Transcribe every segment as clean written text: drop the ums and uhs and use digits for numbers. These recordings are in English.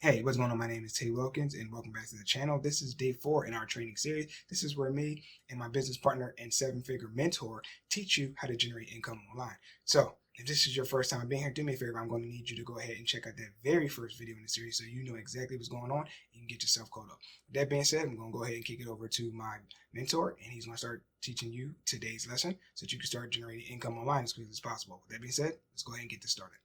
Hey, what's going on? My name is Wilkins, and welcome back to the channel. This is day 4 in our training series. This is where me and my business partner and seven-figure mentor teach you how to generate income online. So, if this is your first time being here, do me a favor. I'm going to need you to go ahead and check out that very first video in the series so you know exactly what's going on and you can get yourself caught up. With that being said, I'm going to go ahead and kick it over to my mentor, and he's going to start teaching you today's lesson so that you can start generating income online as quickly as possible. With that being said, let's go ahead and get this started.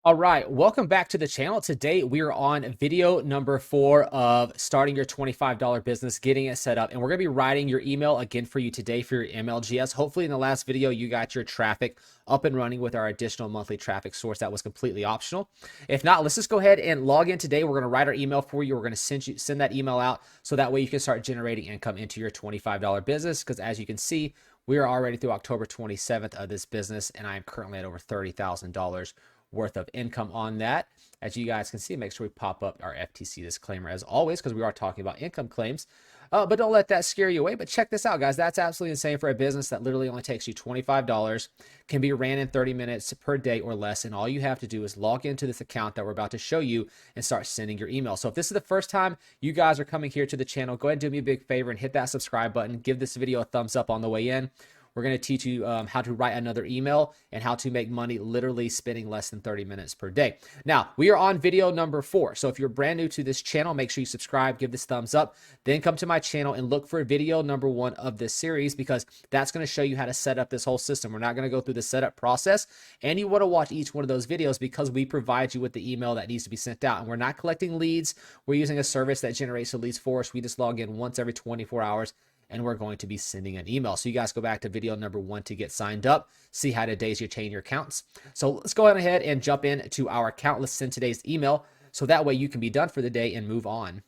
All right, welcome back to the channel. Today we are on video number 4 of starting your $25 business, getting it set up, and we're going to be writing your email again for you today for your MLGS. Hopefully in the last video you got your traffic up and running with our additional monthly traffic source that was completely optional. If not, let's just go ahead and log in today. We're going to write our email for you. We're going to send that email out so that way you can start generating income into your $25 business, because as you can see, we are already through October 27th of this business, and I am currently at over $30,000 worth of income on that. As you guys can see, make sure we pop up our FTC disclaimer as always, because we are talking about income claims. But don't let that scare you away. But check this out, guys. That's absolutely insane for a business that literally only takes you $25, can be ran in 30 minutes per day or less. And all you have to do is log into this account that we're about to show you and start sending your email. So if this is the first time you guys are coming here to the channel, go ahead and do me a big favor and hit that subscribe button. Give this video a thumbs up on the way in. We're going to teach you how to write another email and how to make money literally spending less than 30 minutes per day. Now, we are on video number 4. So if you're brand new to this channel, make sure you subscribe, give this thumbs up, then come to my channel and look for video number 1 of this series, because that's going to show you how to set up this whole system. We're not going to go through the setup process, and you want to watch each one of those videos because we provide you with the email that needs to be sent out. And we're not collecting leads. We're using a service that generates the leads for us. We just log in once every 24 hours. And we're going to be sending an email. So you guys go back to video number 1 to get signed up, see how to daisy chain your accounts. So let's go ahead and jump into our account. Let's send today's email so that way you can be done for the day and move on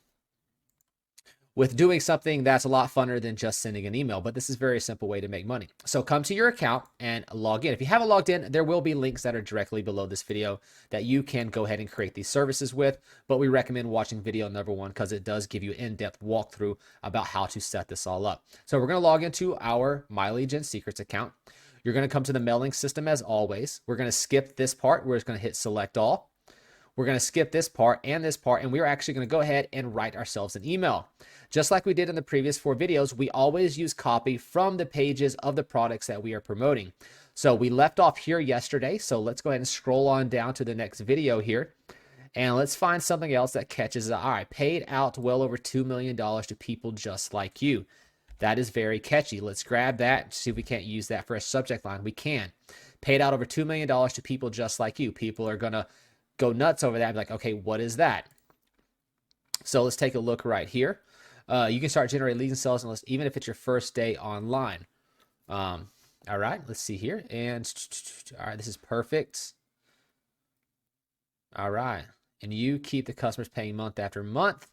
with doing something that's a lot funner than just sending an email. But this is a very simple way to make money. So come to your account and log in. If you haven't logged in, there will be links that are directly below this video that you can go ahead and create these services with. But we recommend watching video number 1 because it does give you an in-depth walkthrough about how to set this all up. So we're going to log into our My Lead Gen Secrets account. You're going to come to the mailing system as always. We're going to skip this part. We're just going to hit select all. We're going to skip this part, and we're actually going to go ahead and write ourselves an email. Just like we did in the previous 4 videos, we always use copy from the pages of the products that we are promoting. So we left off here yesterday, so let's go ahead and scroll on down to the next video here. And let's find something else that catches the eye. Paid out well over $2 million to people just like you. That is very catchy. Let's grab that, see if we can't use that for a subject line. We can. Paid out over $2 million to people just like you. People are going to go nuts over that and be like, okay, what is that? So let's take a look right here. You can start generating leads and sales even if it's your first day online. All right, let's see here. And all right, this is perfect. All right. And you keep the customers paying month after month.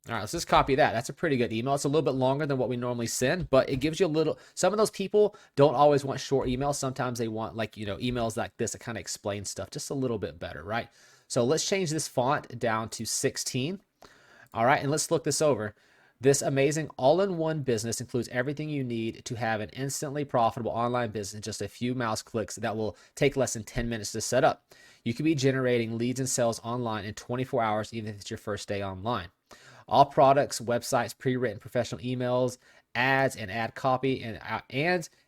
All right, let's just copy that. That's a pretty good email. It's a little bit longer than what we normally send, but it gives you a little, some of those people don't always want short emails. Sometimes they want emails like this that kind of explain stuff just a little bit better, right? So let's change this font down to 16. All right, and let's look this over. This amazing all-in-one business includes everything you need to have an instantly profitable online business in just a few mouse clicks that will take less than 10 minutes to set up. You can be generating leads and sales online in 24 hours, even if it's your first day online. All products, websites, pre-written professional emails, ads, and ad copy, and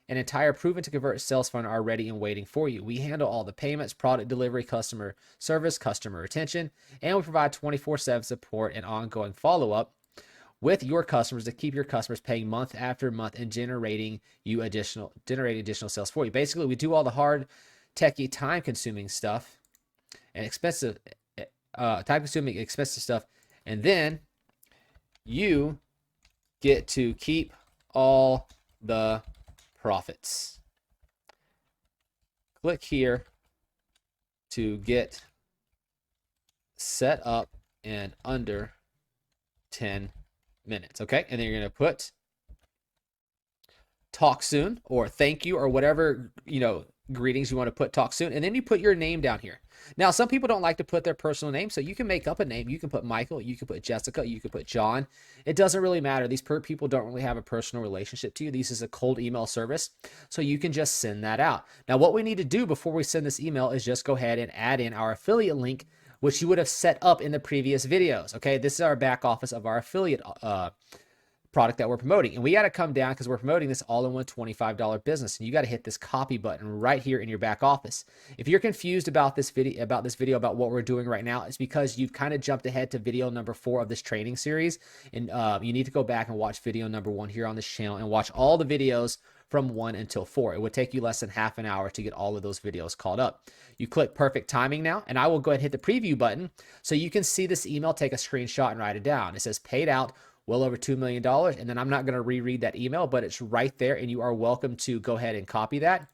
an entire proven to convert sales funnel are ready and waiting for you. We handle all the payments, product delivery, customer service, customer retention, and we provide 24/7 support and ongoing follow-up with your customers to keep your customers paying month after month and generating additional sales for you. Basically, we do all the hard, techie, time-consuming stuff and expensive stuff, and then you get to keep all the profits. Click here to get set up in under 10 minutes. Okay, and then you're going to put talk soon or thank you or whatever greetings. You want to put talk soon, and then you put your name down here. Now, some people don't like to put their personal name, so you can make up a name. You can put Michael, you can put Jessica, you can put John. It doesn't really matter. These people don't really have a personal relationship to you. This is a cold email service, so you can just send that out. Now, what we need to do before we send this email is just go ahead and add in our affiliate link, which you would have set up in the previous videos. Okay, this is our back office of our affiliate product that we're promoting. And we got to come down because we're promoting this all-in-one $25 business. And you got to hit this copy button right here in your back office. If you're confused about this video, about what we're doing right now, it's because you've kind of jumped ahead to video number 4 of this training series. And you need to go back and watch video number 1 here on this channel and watch all the videos from 1 until 4. It would take you less than half an hour to get all of those videos caught up. You click perfect timing now, and I will go ahead and hit the preview button so you can see this email, take a screenshot and write it down. It says paid out well over $2 million. And then I'm not going to reread that email, but it's right there, and you are welcome to go ahead and copy that.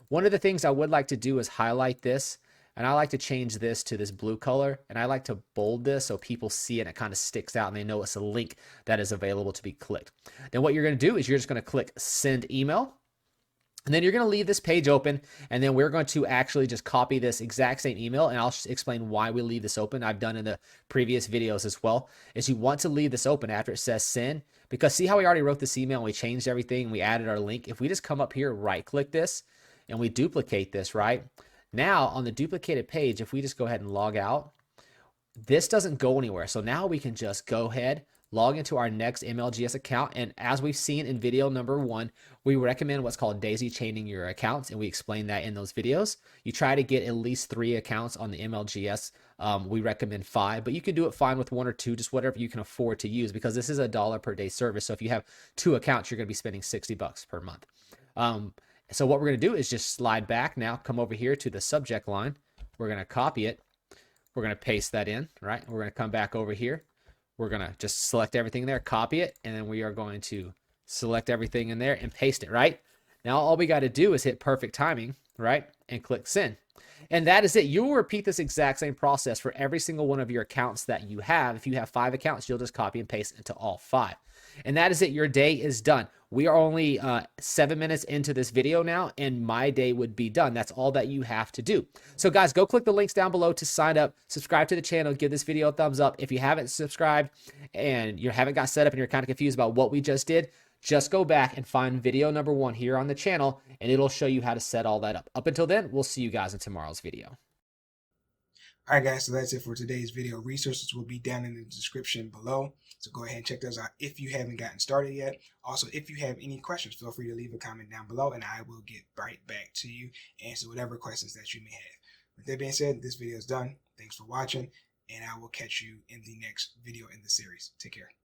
One of the things I would like to do is highlight this, and I like to change this to this blue color, and I like to bold this so people see it and it kind of sticks out and they know it's a link that is available to be clicked. Then what you're going to do is you're just going to click send email. And then you're going to leave this page open, and then we're going to actually just copy this exact same email, and I'll explain why we leave this open. I've done in the previous videos as well, is you want to leave this open after it says send, because see how we already wrote this email and we changed everything and we added our link? If we just come up here, right click this, and we duplicate this, right? Now on the duplicated page, if we just go ahead and log out, this doesn't go anywhere. So now we can just go ahead, log into our next MLGS account. And as we've seen in video number 1, we recommend what's called daisy chaining your accounts. And we explain that in those videos. You try to get at least 3 accounts on the MLGS. We recommend 5, but you can do it fine with 1 or 2, just whatever you can afford to use, because this is a $1 per day service. So if you have 2 accounts, you're going to be spending $60 per month. So what we're going to do is just slide back now, come over here to the subject line. We're going to copy it. We're going to paste that in, right? We're going to come back over here. We're going to just select everything there, copy it, and then we are going to select everything in there and paste it, right? Now, all we got to do is hit perfect timing, right? And click send. And that is it. You will repeat this exact same process for every single one of your accounts that you have. If you have 5 accounts, you'll just copy and paste into all 5. And that is it. Your day is done. We are only 7 minutes into this video now, and my day would be done. That's all that you have to do. So guys, go click the links down below to sign up, subscribe to the channel, give this video a thumbs up. If you haven't subscribed and you haven't got set up and you're kind of confused about what we just did, just go back and find video number 1 here on the channel, and it'll show you how to set all that up. Up until then, we'll see you guys in tomorrow's video. All right, guys, so that's it for today's video. Resources will be down in the description below, so go ahead and check those out if you haven't gotten started yet. Also, if you have any questions, feel free to leave a comment down below, and I will get right back to you, answer whatever questions that you may have. With that being said, this video is done. Thanks for watching, and I will catch you in the next video in the series. Take care.